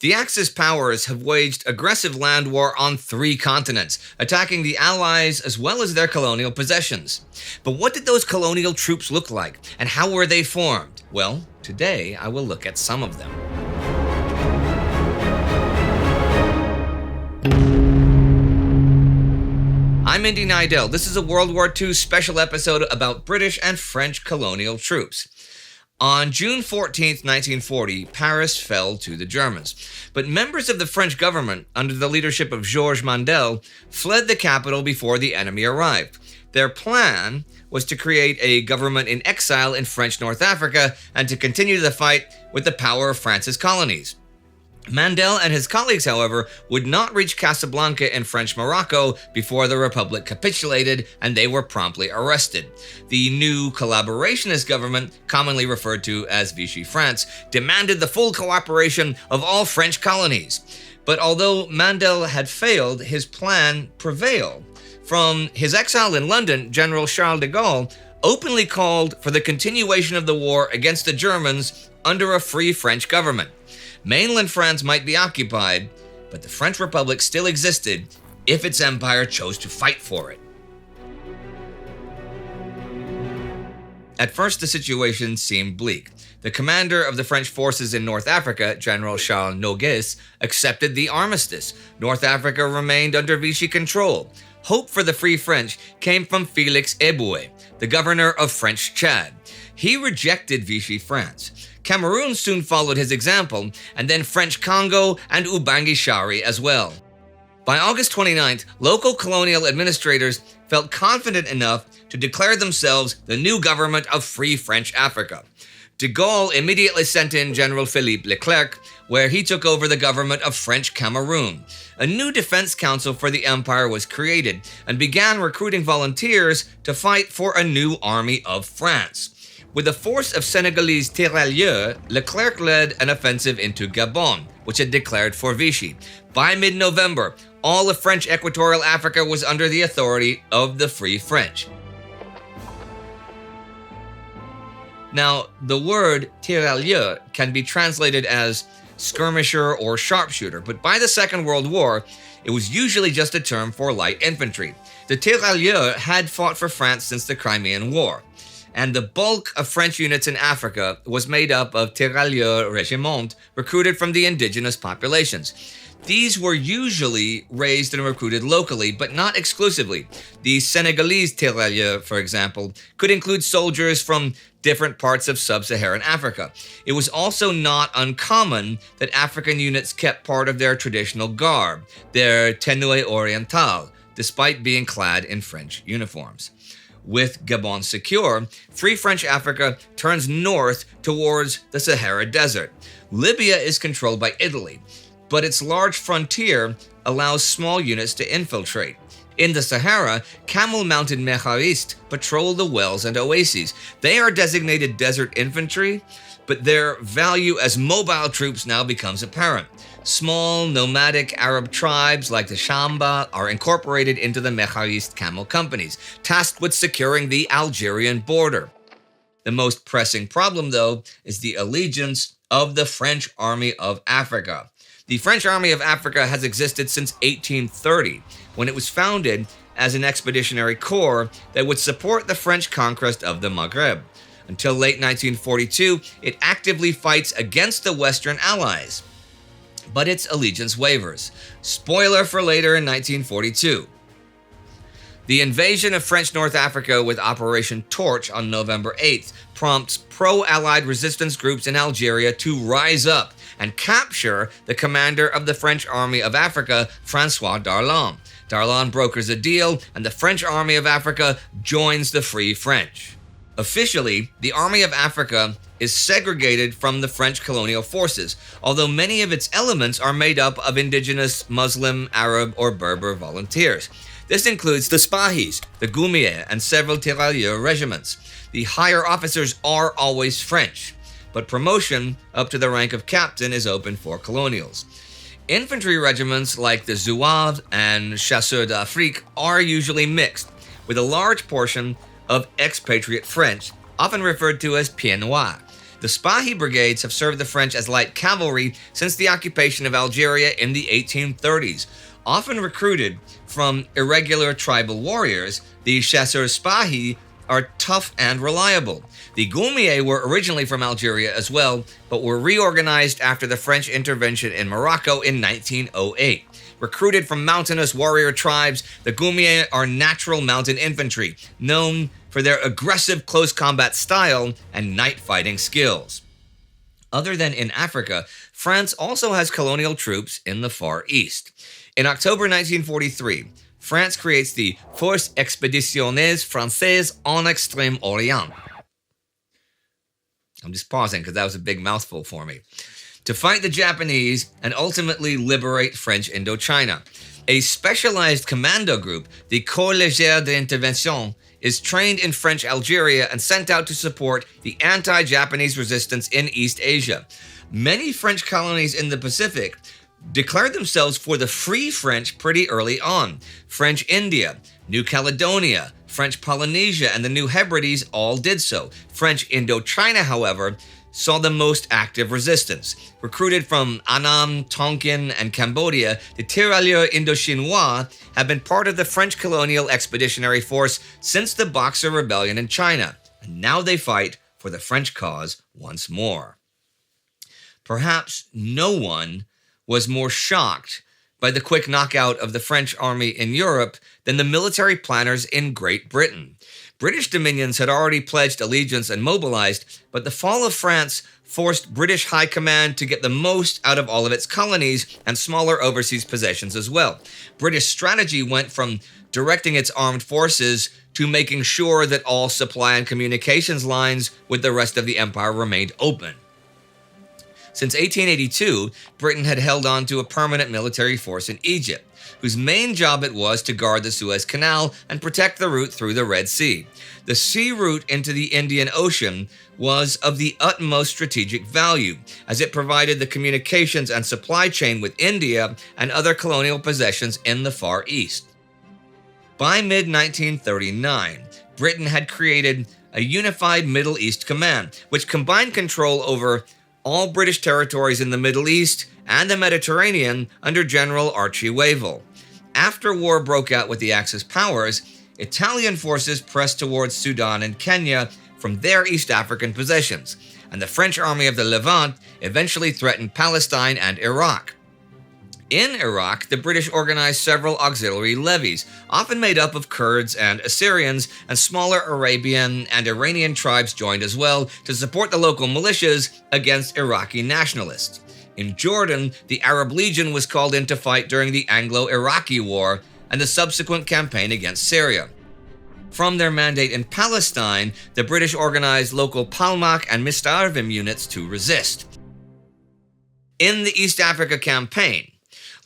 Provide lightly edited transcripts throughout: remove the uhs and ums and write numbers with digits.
The Axis powers have waged aggressive land war on 3 continents, attacking the Allies as well as their colonial possessions. But what did those colonial troops look like, and how were they formed? Well, today I will look at some of them. I'm Indy Neidell. This is a World War II special episode about British and French colonial troops. On June 14, 1940, Paris fell to the Germans. But members of the French government, under the leadership of Georges Mandel, fled the capital before the enemy arrived. Their plan was to create a government in exile in French North Africa and to continue the fight with the power of France's colonies. Mandel and his colleagues, however, would not reach Casablanca in French Morocco before the Republic capitulated, and they were promptly arrested. The new collaborationist government, commonly referred to as Vichy France, demanded the full cooperation of all French colonies. But although Mandel had failed, his plan prevailed. From his exile in London, General Charles de Gaulle openly called for the continuation of the war against the Germans under a free French government. Mainland France might be occupied, but the French Republic still existed if its empire chose to fight for it. At first, the situation seemed bleak. The commander of the French forces in North Africa, General Charles Nogues, accepted the armistice. North Africa remained under Vichy control. Hope for the Free French came from Félix Éboué, the governor of French Chad. He rejected Vichy France. Cameroon soon followed his example, and then French Congo and Ubangi Shari as well. By August 29th, local colonial administrators felt confident enough to declare themselves the new government of Free French Africa. De Gaulle immediately sent in General Philippe Leclerc, where he took over the government of French Cameroon. A new defense council for the empire was created and began recruiting volunteers to fight for a new army of France. With a force of Senegalese Tirailleurs, Leclerc led an offensive into Gabon, which had declared for Vichy. By mid-November, all of French Equatorial Africa was under the authority of the Free French. Now, the word tirailleur can be translated as skirmisher or sharpshooter, but by the Second World War, it was usually just a term for light infantry. The tirailleurs had fought for France since the Crimean War, and the bulk of French units in Africa was made up of tirailleurs régiments recruited from the indigenous populations. These were usually raised and recruited locally, but not exclusively. The Senegalese tirailleurs, for example, could include soldiers from different parts of sub-Saharan Africa. It was also not uncommon that African units kept part of their traditional garb, their tenue orientale, despite being clad in French uniforms. With Gabon secure, Free French Africa turns north towards the Sahara Desert. Libya is controlled by Italy, but its large frontier allows small units to infiltrate. In the Sahara, camel-mounted métairistes patrol the wells and oases. They are designated desert infantry, but their value as mobile troops now becomes apparent. Small, nomadic Arab tribes like the Shamba are incorporated into the métairiste camel companies, tasked with securing the Algerian border. The most pressing problem, though, is the allegiance of the French Army of Africa. The French Army of Africa has existed since 1830, when it was founded as an expeditionary corps that would support the French conquest of the Maghreb. Until late 1942, it actively fights against the Western Allies, but its allegiance wavers. Spoiler for later in 1942. The invasion of French North Africa with Operation Torch on November 8th prompts pro-Allied resistance groups in Algeria to rise up and capture the commander of the French Army of Africa, François Darlan. Darlan brokers a deal, and the French Army of Africa joins the Free French. Officially, the Army of Africa is segregated from the French colonial forces, although many of its elements are made up of indigenous Muslim, Arab, or Berber volunteers. This includes the Spahis, the Goumiers, and several Tirailleurs regiments. The higher officers are always French, but promotion up to the rank of captain is open for colonials. Infantry regiments like the Zouaves and Chasseurs d'Afrique are usually mixed, with a large portion of expatriate French, often referred to as pieds noirs. The Spahi brigades have served the French as light cavalry since the occupation of Algeria in the 1830s. Often recruited from irregular tribal warriors, the chasseurs Spahi are tough and reliable. The Goumiers were originally from Algeria as well, but were reorganized after the French intervention in Morocco in 1908. Recruited from mountainous warrior tribes, the Goumiers are natural mountain infantry, known for their aggressive close combat style and night fighting skills. Other than in Africa, France also has colonial troops in the Far East. In October 1943, France creates the Forces Expéditionnaires Françaises en Extrême-Orient. I'm just pausing because that was a big mouthful for me. To fight the Japanese and ultimately liberate French Indochina. A specialized commando group, the Corps Léger d'Intervention, is trained in French Algeria and sent out to support the anti-Japanese resistance in East Asia. Many French colonies in the Pacific declared themselves for the Free French pretty early on. French India, New Caledonia, French Polynesia, and the New Hebrides all did so. French Indochina, however, saw the most active resistance. Recruited from Annam, Tonkin, and Cambodia, the Tirailleurs Indochinois have been part of the French colonial expeditionary force since the Boxer Rebellion in China, and now they fight for the French cause once more. Perhaps no one was more shocked by the quick knockout of the French army in Europe than the military planners in Great Britain. British dominions had already pledged allegiance and mobilized, but the fall of France forced British High Command to get the most out of all of its colonies and smaller overseas possessions as well. British strategy went from directing its armed forces to making sure that all supply and communications lines with the rest of the empire remained open. Since 1882, Britain had held on to a permanent military force in Egypt, whose main job it was to guard the Suez Canal and protect the route through the Red Sea. The sea route into the Indian Ocean was of the utmost strategic value, as it provided the communications and supply chain with India and other colonial possessions in the Far East. By mid-1939, Britain had created a unified Middle East command, which combined control over all British territories in the Middle East and the Mediterranean under General Archie Wavell. After war broke out with the Axis powers, Italian forces pressed towards Sudan and Kenya from their East African possessions, and the French army of the Levant eventually threatened Palestine and Iraq. In Iraq, the British organized several auxiliary levies, often made up of Kurds and Assyrians, and smaller Arabian and Iranian tribes joined as well to support the local militias against Iraqi nationalists. In Jordan, the Arab Legion was called in to fight during the Anglo-Iraqi War and the subsequent campaign against Syria. From their mandate in Palestine, the British organized local Palmach and Mista'arvim units to resist. In the East Africa campaign,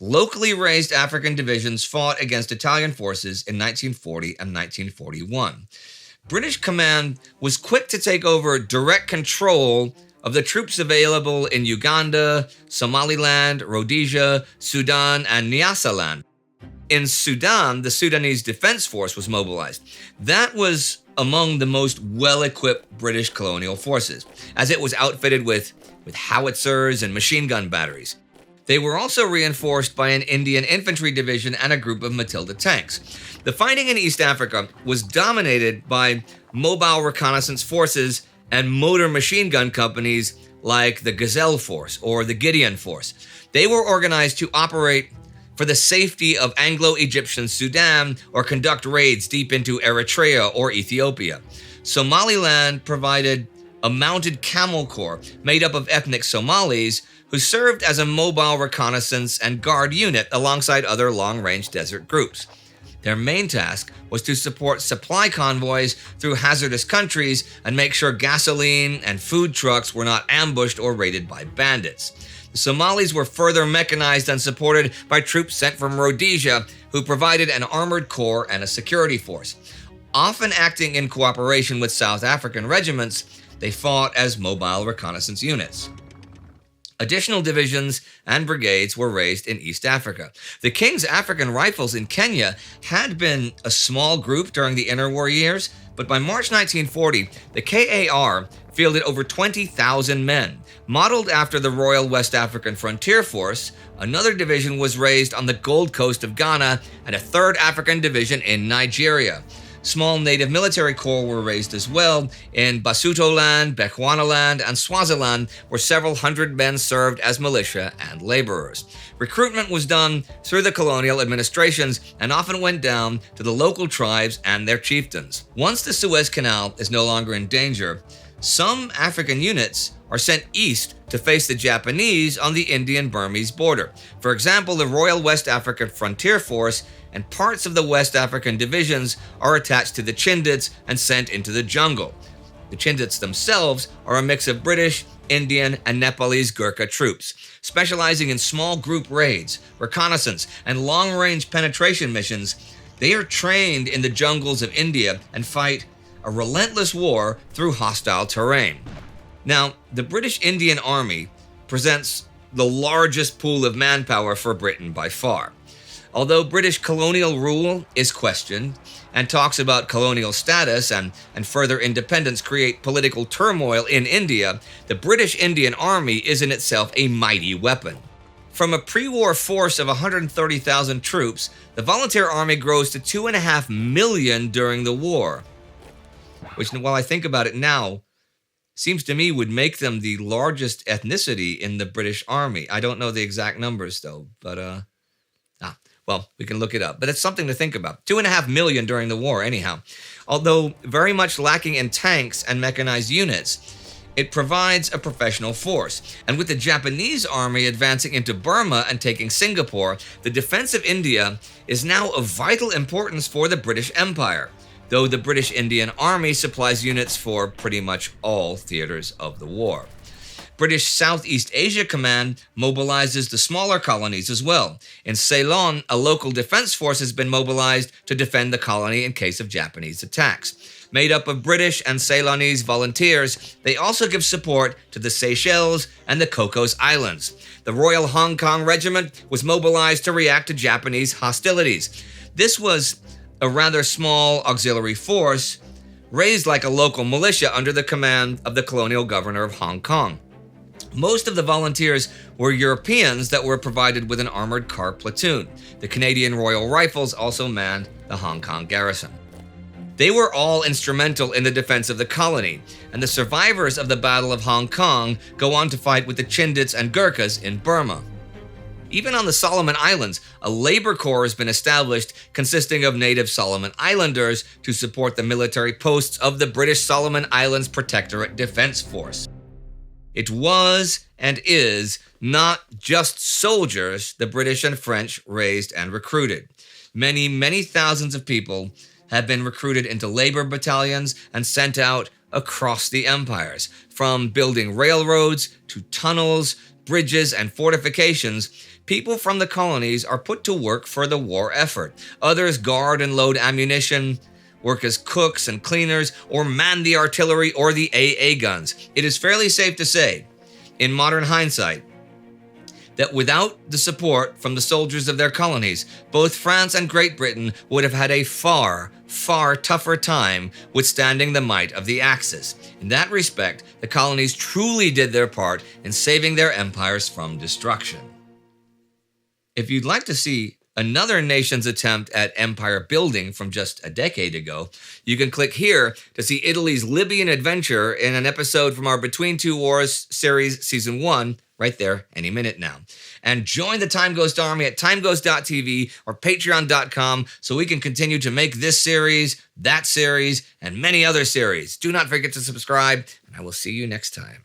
locally raised African divisions fought against Italian forces in 1940 and 1941. British command was quick to take over direct control of the troops available in Uganda, Somaliland, Rhodesia, Sudan, and Nyasaland. In Sudan, the Sudanese Defense Force was mobilized. That was among the most well-equipped British colonial forces, as it was outfitted with howitzers and machine gun batteries. They were also reinforced by an Indian infantry division and a group of Matilda tanks. The fighting in East Africa was dominated by mobile reconnaissance forces and motor machine gun companies like the Gazelle Force or the Gideon Force. They were organized to operate for the safety of Anglo-Egyptian Sudan or conduct raids deep into Eritrea or Ethiopia. Somaliland provided a mounted camel corps made up of ethnic Somalis who served as a mobile reconnaissance and guard unit alongside other long-range desert groups. Their main task was to support supply convoys through hazardous countries and make sure gasoline and food trucks were not ambushed or raided by bandits. The Somalis were further mechanized and supported by troops sent from Rhodesia, who provided an armored corps and a security force. Often acting in cooperation with South African regiments, they fought as mobile reconnaissance units. Additional divisions and brigades were raised in East Africa. The King's African Rifles in Kenya had been a small group during the interwar years, but by March 1940, the KAR fielded over 20,000 men. Modeled after the Royal West African Frontier Force, another division was raised on the Gold Coast of Ghana and a 3rd African Division in Nigeria. Small native military corps were raised as well in Basutoland, Bechuanaland, and Swaziland, where several hundred men served as militia and laborers. Recruitment was done through the colonial administrations and often went down to the local tribes and their chieftains. Once the Suez Canal is no longer in danger, some African units are sent east to face the Japanese on the Indian-Burmese border. For example, the Royal West African Frontier Force and parts of the West African divisions are attached to the Chindits and sent into the jungle. The Chindits themselves are a mix of British, Indian, and Nepalese Gurkha troops, specializing in small group raids, reconnaissance, and long-range penetration missions. They are trained in the jungles of India and fight a relentless war through hostile terrain. Now, the British Indian Army presents the largest pool of manpower for Britain by far. Although British colonial rule is questioned and talks about colonial status and further independence create political turmoil in India, the British Indian Army is in itself a mighty weapon. From a pre-war force of 130,000 troops, the volunteer army grows to 2.5 million during the war, which, while I think about it now, seems to me would make them the largest ethnicity in the British Army. I don't know the exact numbers, though, but, well, we can look it up. But it's something to think about. 2.5 million during the war, anyhow. Although very much lacking in tanks and mechanized units, it provides a professional force. And with the Japanese army advancing into Burma and taking Singapore, the defense of India is now of vital importance for the British Empire, though the British Indian Army supplies units for pretty much all theaters of the war. British Southeast Asia Command mobilizes the smaller colonies as well. In Ceylon, a local defense force has been mobilized to defend the colony in case of Japanese attacks. Made up of British and Ceylonese volunteers, they also give support to the Seychelles and the Cocos Islands. The Royal Hong Kong Regiment was mobilized to react to Japanese hostilities. This was a rather small auxiliary force, raised like a local militia under the command of the colonial governor of Hong Kong. Most of the volunteers were Europeans that were provided with an armored car platoon. The Canadian Royal Rifles also manned the Hong Kong garrison. They were all instrumental in the defense of the colony, and the survivors of the Battle of Hong Kong go on to fight with the Chindits and Gurkhas in Burma. Even on the Solomon Islands, a labor corps has been established consisting of native Solomon Islanders to support the military posts of the British Solomon Islands Protectorate Defense Force. It was and is not just soldiers the British and French raised and recruited. Many, many thousands of people have been recruited into labor battalions and sent out across the empires, from building railroads to tunnels, bridges, and fortifications. People from the colonies are put to work for the war effort. Others guard and load ammunition, work as cooks and cleaners, or man the artillery or the AA guns. It is fairly safe to say, in modern hindsight, that without the support from the soldiers of their colonies, both France and Great Britain would have had a far, far tougher time withstanding the might of the Axis. In that respect, the colonies truly did their part in saving their empires from destruction. If you'd like to see another nation's attempt at empire building from just a decade ago, you can click here to see Italy's Libyan adventure in an episode from our Between Two Wars series, Season 1, right there, any minute now. And join the Time Ghost Army at timeghost.tv or patreon.com so we can continue to make this series, that series, and many other series. Do not forget to subscribe, and I will see you next time.